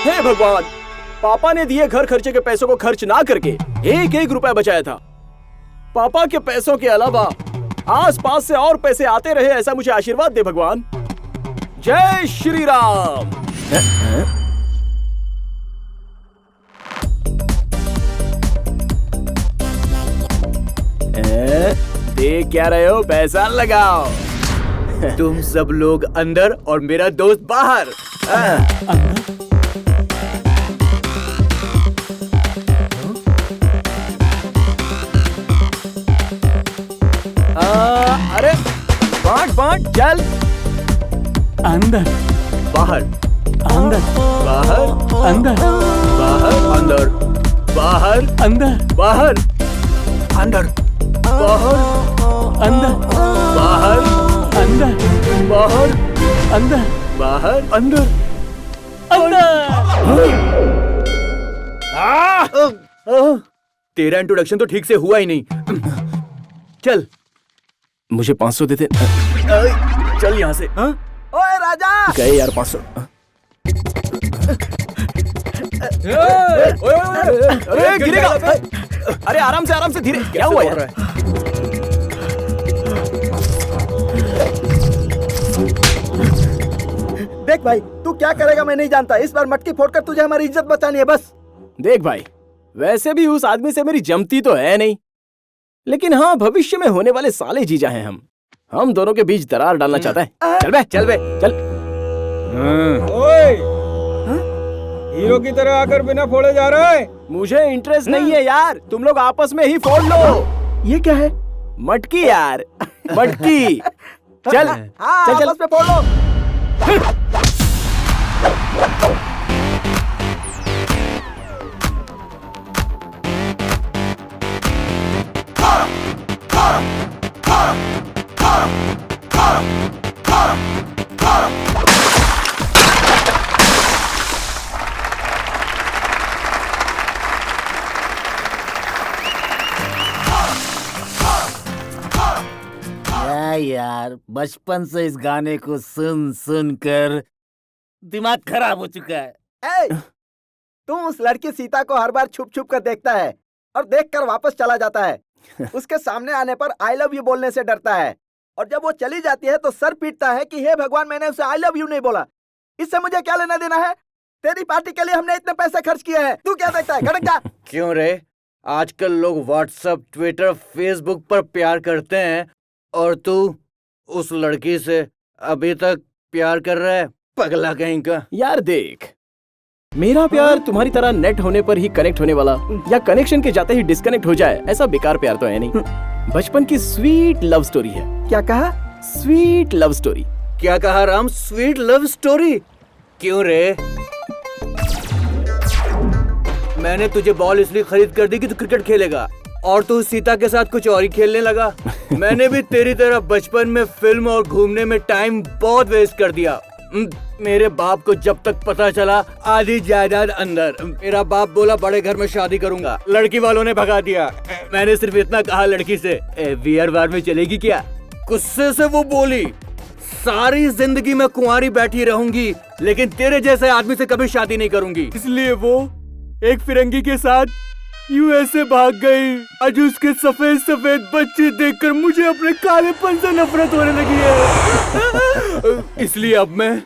हे भगवान, पापा ने दिए घर खर्चे के पैसों को खर्च ना करके एक एक रुपया बचाया था। पापा के पैसों के अलावा आस पास से और पैसे आते रहे, ऐसा मुझे आशीर्वाद दे भगवान। जय श्री राम। देख क्या रहे हो, पैसा लगाओ। तुम सब लोग अंदर और मेरा दोस्त बाहर। अरे बांट बांट, चल। अंदर बाहर अंदर बाहर अंदर बाहर अंदर बाहर अंदर बाहर अंदर बाहर अंदर बाहर अंदर बाहर अंदर बाहर अंदर। तेरा इंट्रोडक्शन तो ठीक से हुआ ही नहीं। चल मुझे 500 दे दे। चल यहाँ से। हाँ? ओए राजा, गए यार 500। अरे गिरेगा। अरे आराम से धीरे। क्या हुआ यार? देख भाई, तू क्या करेगा मैं नहीं जानता। इस बार मटकी फोड़कर तुझे हमारी इज्जत बचानी है बस। देख भाई, वैसे भी उस आदमी से मेरी जमती तो है नहीं, लेकिन हाँ भविष्य में होने वाले साले जीजा हैं हम दोनों के बीच दरार डालना चाहता है। चल बे चल। ओए, हीरो की तरह आकर बिना फोड़े जा रहा है। मुझे इंटरेस्ट नहीं है यार, तुम लोग आपस में ही फोड़ लो। ये क्या है? मटकी यार, मटकी। चल हाँ, चल आपस में फोड़ लो। यार बचपन से इस गाने को सुन सुन कर दिमाग खराब हो चुका है। ए, तुम उस लड़की सीता को हर बार छुप छुप कर देखता है और देखकर वापस चला जाता है। उसके सामने आने पर आई लव यू बोलने से डरता है, और जब वो चली जाती है तो सर पीटता है कि हे भगवान, मैंने उसे आई लव यू नहीं बोला। इससे मुझे क्या लेना देना है? तेरी पार्टी के लिए हमने इतने पैसे खर्च किए हैं, तू क्या देखता है? खड़क जा। क्यों रे, आजकल लोग व्हाट्सएप, ट्विटर, फेसबुक पर प्यार करते हैं और तू उस लड़की से अभी तक प्यार कर रहा है, पगला कहीं का। यार देख, मेरा प्यार तुम्हारी तरह नेट होने पर ही कनेक्ट होने वाला या कनेक्शन के जाते ही डिस्कनेक्ट हो जाए ऐसा बेकार प्यार तो है नहीं। बचपन की स्वीट लव स्टोरी है। क्या कहा? Sweet love story. क्या कहा राम? Sweet love story? क्यों रे? मैंने तुझे बॉल इसलिए खरीद कर दी कि तू क्रिकेट खेलेगा और तू सीता के साथ कुछ और ही खेलने लगा। मैंने भी तेरी तरह बचपन में फिल्म और घूमने में टाइम बहुत वेस्ट कर दिया। मेरे बाप को जब तक पता चला आधी जायदाद अंदर। मेरा बाप बोला बड़े घर में शादी करूंगा, लड़की वालों ने भगा दिया। मैंने सिर्फ इतना कहा लड़की से, वीआर बार में चलेगी क्या? गुस्से से वो बोली, सारी जिंदगी मैं कुंवारी बैठी रहूंगी लेकिन तेरे जैसे आदमी से कभी शादी नहीं करूंगी। इसलिए वो एक फिरंगी के साथ यूएसए भाग गई। आज उसके सफेद सफेद बच्चे देखकर मुझे अपने कालेपन से नफरत होने लगी है। इसलिए अब मैं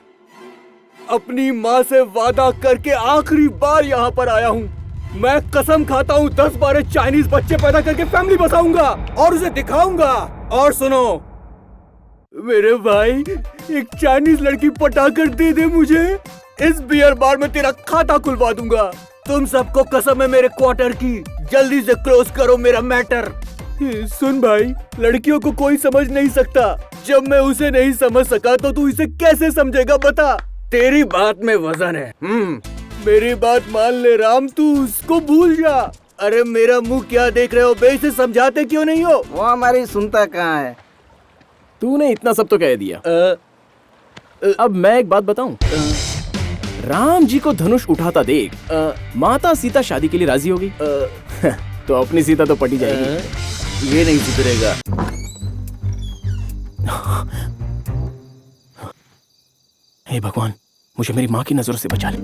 अपनी माँ से वादा करके आखिरी बार यहाँ पर आया हूँ। मैं कसम खाता हूँ 10-12 चाइनीज बच्चे पैदा करके फैमिली बसाऊंगा और उसे दिखाऊंगा। और सुनो मेरे भाई, एक चाइनीज लड़की पटाकर दे दे मुझे, इस बियर बार में तेरा खाता खुलवा दूंगा। तुम सबको कसम है मेरे क्वार्टर की, जल्दी से क्लोज करो मेरा मैटर। सुन भाई, लड़कियों को कोई समझ नहीं सकता। जब मैं उसे नहीं समझ सका तो तू इसे कैसे समझेगा बता? तेरी बात में वजन है। मेरी बात मान ले राम, तू उसको भूल जा। अरे मेरा मुंह क्या देख रहे हो बे, इसे समझाते क्यों नहीं हो? वो हमारी सुनता कहाँ है? तूने इतना सब तो कह दिया। अब मैं एक बात बताऊं? राम जी को धनुष उठाता देख माता सीता शादी के लिए राजी होगी। तो अपनी सीता तो पटी जाएगी। ये नहीं सुधरेगा। हे भगवान, मुझे मेरी माँ की नजरों से बचा ले।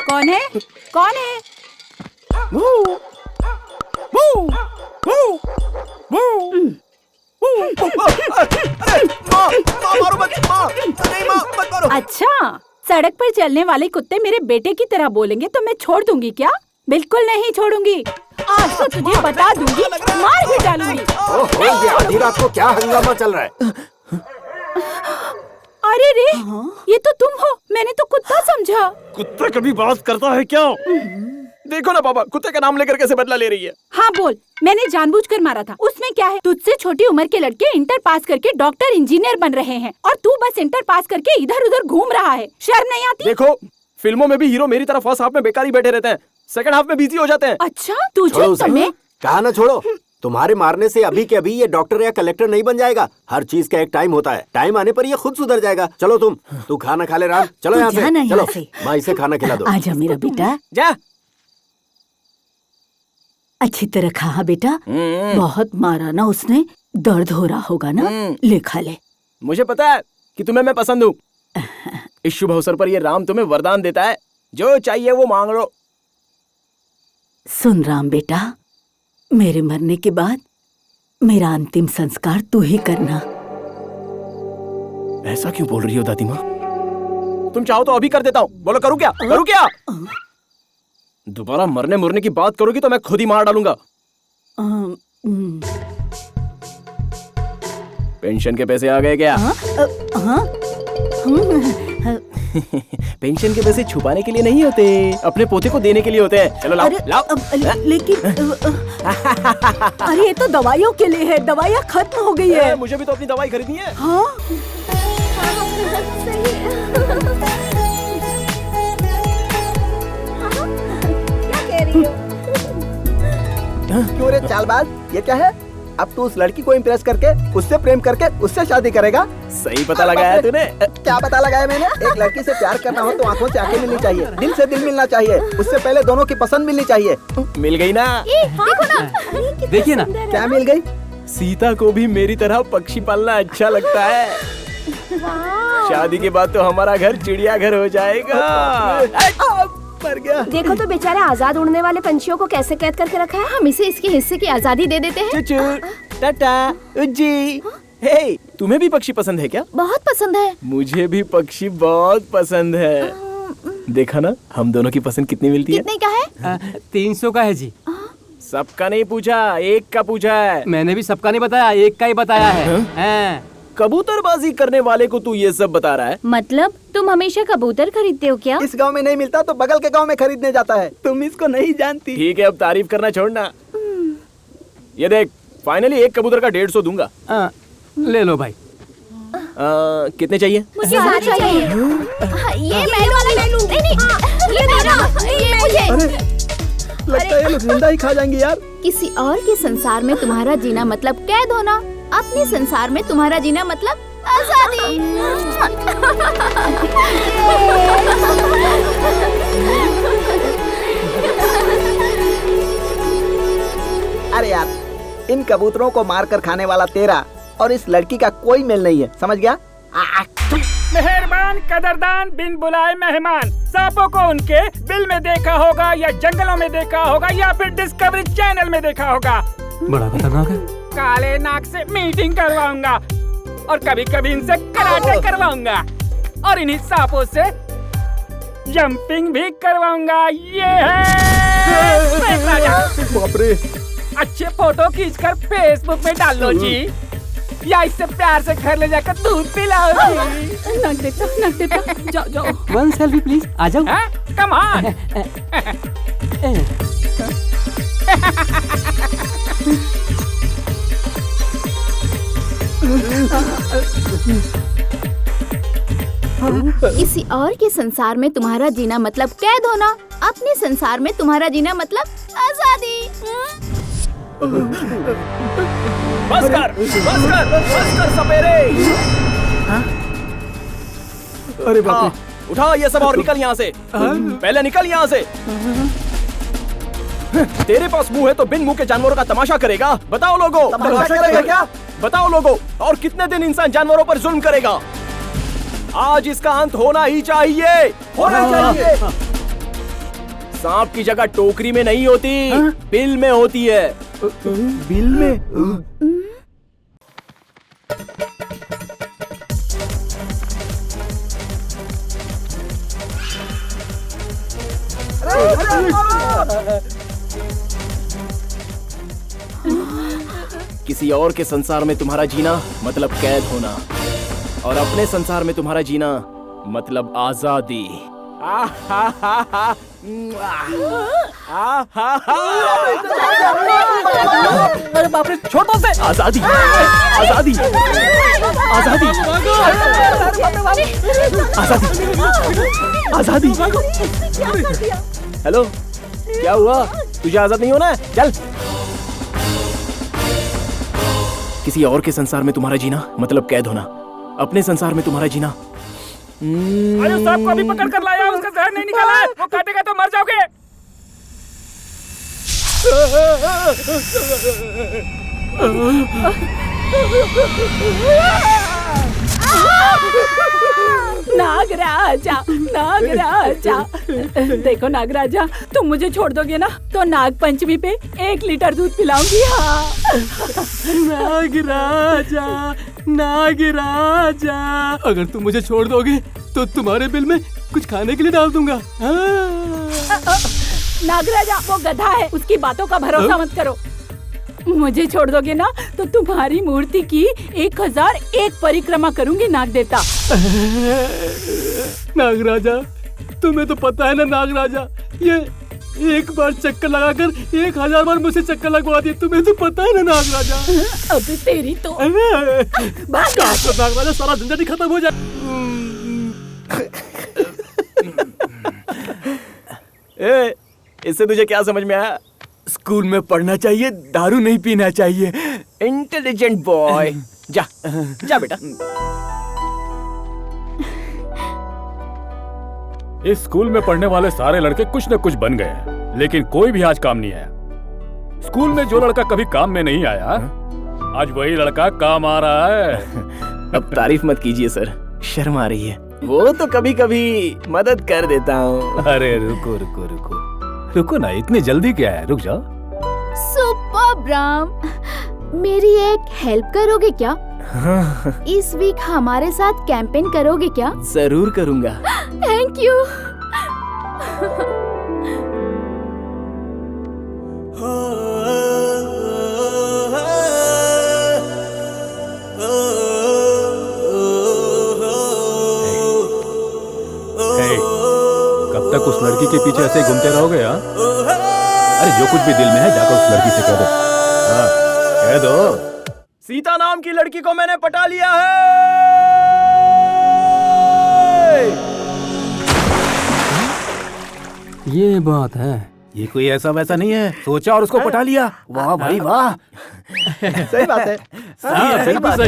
कौन है? कौन है? अच्छा, सड़क पर चलने वाले कुत्ते मेरे बेटे की तरह बोलेंगे तो मैं छोड़ दूंगी क्या? बिल्कुल नहीं छोड़ूंगी। आज तो तुझे बता दूंगी, मार भी डालूंगी। ये आधी रात को क्या हंगामा चल रहा है? अरे रे, ये तो तुम हो। मैंने तो कुत्ता समझा। कुत्ता कभी बात करता है क्या? देखो ना पापा, कुत्ते का नाम लेकर कैसे बदला ले रही है। हाँ बोल, मैंने जानबूझकर मारा था। उसमें क्या है? तुझसे छोटी उम्र के लड़के इंटर पास करके डॉक्टर इंजीनियर बन रहे हैं और तू बस इंटर पास करके इधर उधर घूम रहा है। शर्म नहीं आती? देखो, फिल्मों में भी हीरो मेरी तरह फर्स्ट हाफ में बेकार ही बैठे रहते हैं, सेकंड हाफ में बिजी हो जाते हैं। अच्छा, तुझे समय कहा ना छोड़ो। तुम्हारे मारने से अभी के अभी ये डॉक्टर या कलेक्टर नहीं बन जाएगा। हर चीज का एक टाइम होता है। टाइम आने पर ये खुद सुधर जाएगा। चलो तू खाना खा ले राम। चलो यहाँ से, चलो माँ इसे खाना खिला दो। आजा मेरा बेटा, जा। अच्छी तरह खा बेटा। बहुत मारा ना उसने, दर्द हो रहा होगा ना। ले खा ले। मुझे पता है कि तुम्हें मैं पसंद हूँ। इस शुभ अवसर पर ये राम तुम्हें वरदान देता है, जो चाहिए वो मांग लो। सुन राम बेटा, मेरे मरने के बाद मेरा अंतिम संस्कार तू ही करना। ऐसा क्यों बोल रही हो दादी माँ? तुम चाहो तो अभी कर देता हूँ। बोलो करूँ क्या? करूँ क्या? दोबारा मरने मुरने की बात करोगी तो मैं खुद ही मार डालूंगा। पेंशन के पैसे आ गए क्या? पेंशन के पैसे छुपाने के लिए नहीं होते, अपने पोते को देने के लिए होते हैं। चलो लाओ, लाओ। लेकिन अरे ये तो दवाइयों के लिए है। दवाइयाँ खत्म हो गई है। मुझे भी तो अपनी दवाई खरीदनी है। हाँ? क्यों रे चालबाज, ये क्या है? अब तू उस लड़की को इम्प्रेस करके, उससे प्रेम करके, उससे शादी करेगा? सही पता लगाया तूने। क्या पता लगाया मैंने? एक लड़की से प्यार करना हो तो आंखों से आंखें मिलनी चाहिए, दिल से दिल मिलना चाहिए। उससे पहले दोनों की पसंद मिलनी चाहिए। मिल गई ना? देखिए ना, क्या मिल गई? सीता को भी मेरी तरह पक्षी पालना अच्छा लगता है। शादी के बाद तो हमारा घर चिड़ियाघर हो जाएगा। मर गया। देखो तो बेचारे आजाद उड़ने वाले पंछियों को कैसे कैद करके रखा है। हम इसे इसके हिस्से की आजादी दे देते हैं। चुचू, टाटा, उज्जी। हे, तुम्हें भी पक्षी पसंद है क्या? बहुत पसंद है। मुझे भी पक्षी बहुत पसंद है। देखा ना, हम दोनों की पसंद कितनी मिलती है। कितने का है? 300 का है जी। सबका नहीं पूछा, एक का पूछा है। मैंने भी सबका नहीं बताया, एक का ही बताया है। कबूतरबाजी करने वाले को तू ये सब बता रहा है? मतलब तुम हमेशा कबूतर खरीदते हो क्या? इस गांव में नहीं मिलता तो बगल के गांव में खरीदने जाता है। तुम इसको नहीं जानती। ठीक है, अब तारीफ करना छोड़ना। ये देख, फाइनली एक कबूतर का 150 दूंगा। ले लो भाई। कितने चाहिए? मुझे सारे चाहिए। ये मैं वाला ले लूं। नहीं, ये मेरा, ये मुझे। लगता है ये लोग जिंदा ही खा जाएंगे यार। किसी और के संसार में तुम्हारा जीना मतलब कैद होना, अपने संसार में तुम्हारा जीना मतलब आजादी। अरे यार, इन कबूतरों को मारकर खाने वाला तेरा और इस लड़की का कोई मेल नहीं है, समझ गया? मेहरबान कदरदान बिन बुलाए मेहमान। सांपों को उनके बिल में देखा होगा या जंगलों में देखा होगा या फिर डिस्कवरी चैनल में देखा होगा। बड़ा खतरनाक है। काले नाग से मीटिंग करवाऊंगा और कभी कभी इनसे कराटे करवाऊंगा और इन्हीं सांपों से जंपिंग भी करवाऊंगा। ये है राजा। बाप रे। अच्छे फोटो खींचकर फेसबुक में डाल लो जी, या इससे प्यार से घर ले जाकर दूध पिलाओ जी। नक देता, जाओ जाओ। 1 सेल्फी प्लीज। आ जाओ। Come on. किसी और के संसार में तुम्हारा जीना मतलब कैद होना, अपने संसार में तुम्हारा जीना मतलब आजादी। बस कर सपेरे। अरे बाप रे। उठा ये सब और निकल यहाँ से। पहले निकल यहाँ से। तेरे पास मुंह है तो बिन मुंह के जानवरों का तमाशा करेगा? बताओ लोगों। तमाशा करेगा क्या? बताओ लोगों, और कितने दिन इंसान जानवरों पर जुल्म करेगा? आज इसका अंत होना ही चाहिए। होना चाहिए। सांप की जगह टोकरी में नहीं होती, बिल में होती है। बिल में? किसी और के संसार में तुम्हारा जीना मतलब कैद होना, और अपने संसार में तुम्हारा जीना मतलब आजादी। अरे बाप रे, छोड़ दो उसे। आजादी, आजादी, आजादी, आजादी, आजादी। हेलो, क्या हुआ? तुझे आजाद नहीं होना है? चल। किसी और के संसार में तुम्हारा जीना मतलब कैद होना, अपने संसार में तुम्हारा जीना। अरे सांप को अभी पकड़ कर लाया, उसका जहर नहीं निकाला है, वो काटेगा तो मर जाओगे। नागराजा, नागराजा, देखो नागराजा, तुम मुझे छोड़ दोगे ना तो नाग पंचमी पे 1 लीटर दूध पिलाऊंगी। हाँ। नागराजा, नागराजा, अगर तुम मुझे छोड़ दोगे तो तुम्हारे बिल में कुछ खाने के लिए डाल दूंगा। नागराजा वो गधा है, उसकी बातों का भरोसा मत करो। मुझे छोड़ दोगे ना तो तुम्हारी मूर्ति की 1001 परिक्रमा करूंगी नाग देवता। नागराजा, तुम्हें तो पता है ना नागराजा, ये एक बार चक्कर लगाकर 1000 बार मुझसे चक्कर लगवा दिए, तुम्हें तो पता है ना नागराजा। अब तेरी तो नागराजा सारा झंझट ही खत्म हो जाए। इससे तुझे क्या समझ में आया? स्कूल में पढ़ना चाहिए, दारू नहीं पीना चाहिए। Intelligent boy. जा जा बेटा। इस स्कूल में पढ़ने वाले सारे लड़के कुछ न कुछ बन गए, लेकिन कोई भी आज काम नहीं आया। स्कूल में जो लड़का कभी काम में नहीं आया, आज वही लड़का काम आ रहा है। अब तारीफ मत कीजिए सर, शर्म आ रही है। वो तो कभी कभी मदद कर देता हूँ। अरे रुको रुको रुको रुको ना, इतनी जल्दी क्या है? रुक जाओ। सुपर्ब राम, मेरी एक हेल्प करोगे क्या? इस वीक हमारे साथ कैंपेन करोगे क्या? जरूर करूँगा। Thank you. कब तक उस लड़की के पीछे ऐसे घूमते रहोगे? हाँ, अरे जो कुछ भी दिल में है जाकर उस लड़की से कह दो। हाँ, कह दो। सीता नाम की लड़की को मैंने पटा लिया है। ये बात है। ये कोई ऐसा वैसा नहीं है, सोचा और उसको पटा लिया। वाह भाई वाह। सही बात है। सही बात है।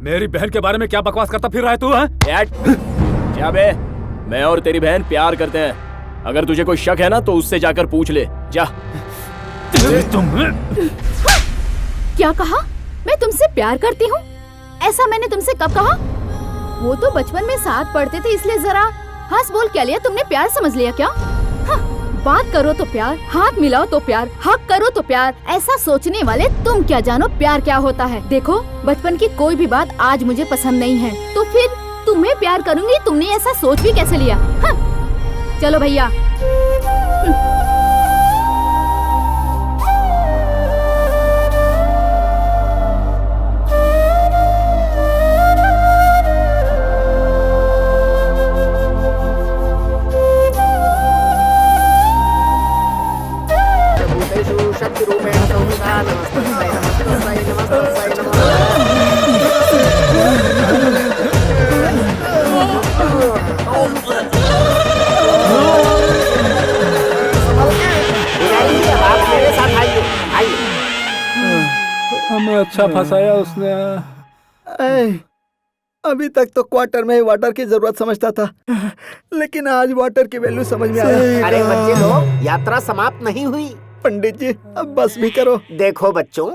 मेरी बहन के बारे में क्या बकवास करता फिर रहा है तू? क्या बे? मैं और तेरी बहन प्यार करते हैं। अगर तुझे कोई शक है ना तो उससे जाकर पूछ ले। जा। तुम क्या कहा? मैं तुमसे प्यार करती हूँ? ऐसा मैंने तुमसे कब कहा? वो तो बचपन में साथ पढ़ते थे, इसलिए जरा हंस बोल क्या लिया तुमने, प्यार समझ लिया क्या? हाँ, बात करो तो प्यार, हाथ मिलाओ तो प्यार, हक करो तो प्यार। ऐसा सोचने वाले तुम क्या जानो प्यार क्या होता है। देखो, बचपन की कोई भी बात आज मुझे पसंद नहीं है, तो फिर तुम्हें प्यार करूंगी, तुमने ऐसा सोच भी कैसे लिया? हाँ, चलो भैया। हमें अच्छा फंसाया उसने। अभी तक तो क्वार्टर में ही वाटर की जरूरत समझता था, लेकिन आज वाटर की वैल्यू समझ में आया। अरे बच्चे लोग, यात्रा समाप्त नहीं हुई। पंडित जी, अब बस भी करो। देखो बच्चों,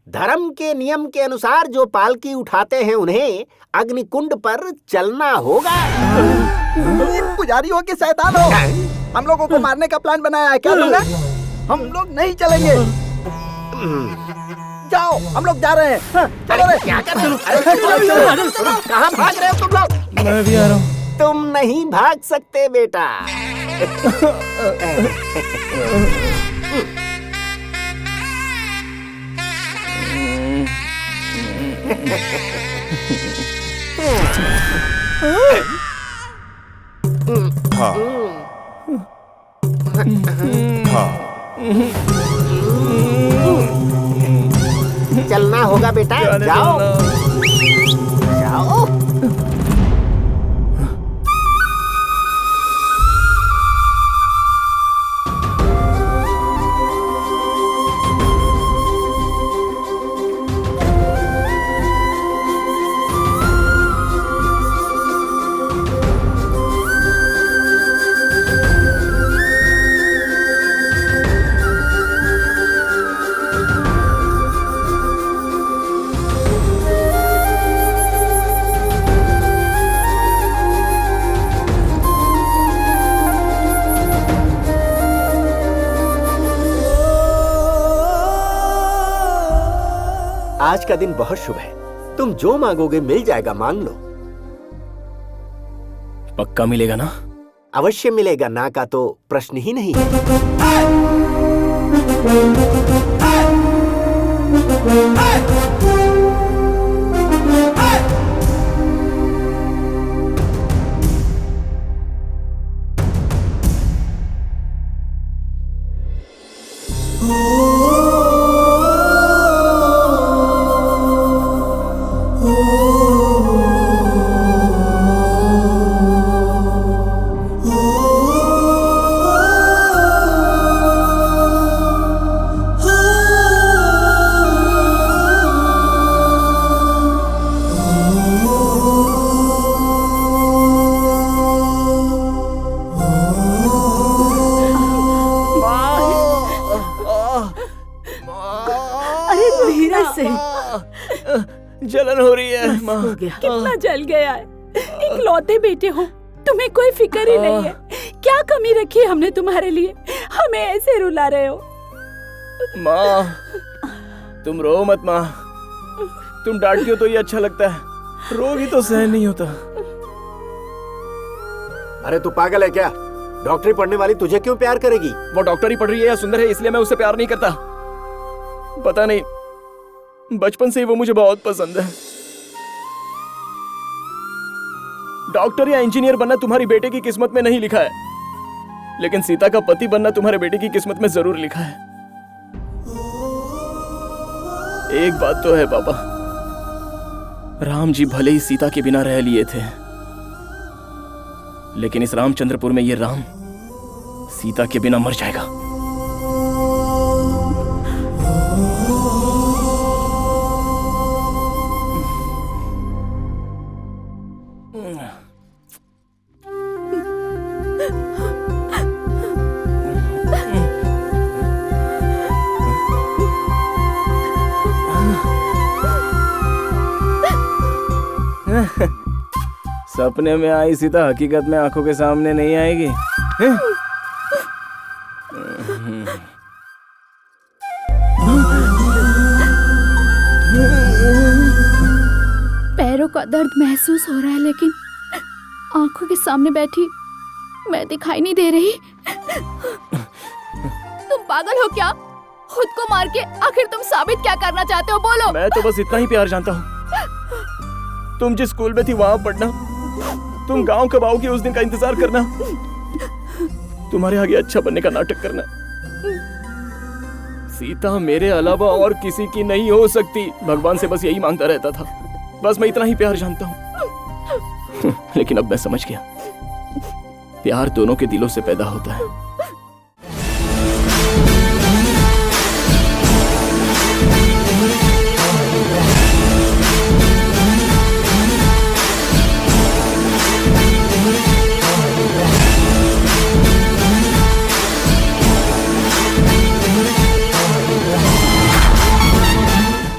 धर्म के नियम के अनुसार जो पालकी उठाते हैं उन्हें अग्निकुंड पर चलना होगा। पुजारी हो कि शैतान हो, हम लोगों को मारने का प्लान बनाया है क्या तुमने? हम लोग नहीं चलेंगे। जाओ, हम लोग जा रहे हैं। चलो रे। क्या कर रहे हो? कहाँ भाग रहे हो तुम लोग? मैं भी आ रहा हूँ। तुम नहीं भाग सकते बेटा। चलना होगा बेटा, जाओ जाओ। आज का दिन बहुत शुभ है, तुम जो मांगोगे मिल जाएगा, मांग लो। पक्का मिलेगा ना? अवश्य मिलेगा, ना का तो प्रश्न ही नहीं है। जलन हो रही है माँ। कितना जल गया है। इकलौते बेटे हो, तुम्हें कोई फिक्र ही नहीं है। क्या कमी रखी है हमने तुम्हारे लिए, हमें ऐसे रुला रहे हो। माँ तुम रो मत माँ, तुम डांटती हो तो ये अच्छा लगता है, रोगी तो सहन नहीं होता। अरे तू पागल है क्या? डॉक्टरी पढ़ने वाली तुझे क्यों प्यार करेगी? वो डॉक्टरी पढ़ रही है या सुंदर है इसलिए मैं उससे प्यार नहीं करता। पता नहीं, बचपन से ही वो मुझे बहुत पसंद है। डॉक्टर या इंजीनियर बनना तुम्हारी बेटे की किस्मत में नहीं लिखा है, लेकिन सीता का पति बनना तुम्हारे बेटे की किस्मत में जरूर लिखा है। एक बात तो है पापा, राम जी भले ही सीता के बिना रह लिए थे, लेकिन इस रामचंद्रपुर में ये राम सीता के बिना मर जाएगा। सपने में आई सीता हकीकत में आंखों के सामने नहीं आएगी। पैरों का दर्द महसूस हो रहा है, लेकिन आंखों के सामने बैठी मैं दिखाई नहीं दे रही। तुम पागल हो क्या? खुद को मार के आखिर तुम साबित क्या करना चाहते हो? बोलो। मैं तो बस इतना ही प्यार जानता हूँ, तुम जिस स्कूल में थी वहां पढ़ना, तुम गांव कब आओगी उस दिन का इंतजार करना, तुम्हारे आगे अच्छा बनने का नाटक करना। सीता मेरे अलावा और किसी की नहीं हो सकती। भगवान से बस यही मांगता रहता था, बस मैं इतना ही प्यार जानता हूँ। लेकिन अब मैं समझ गया, प्यार दोनों के दिलों से पैदा होता है।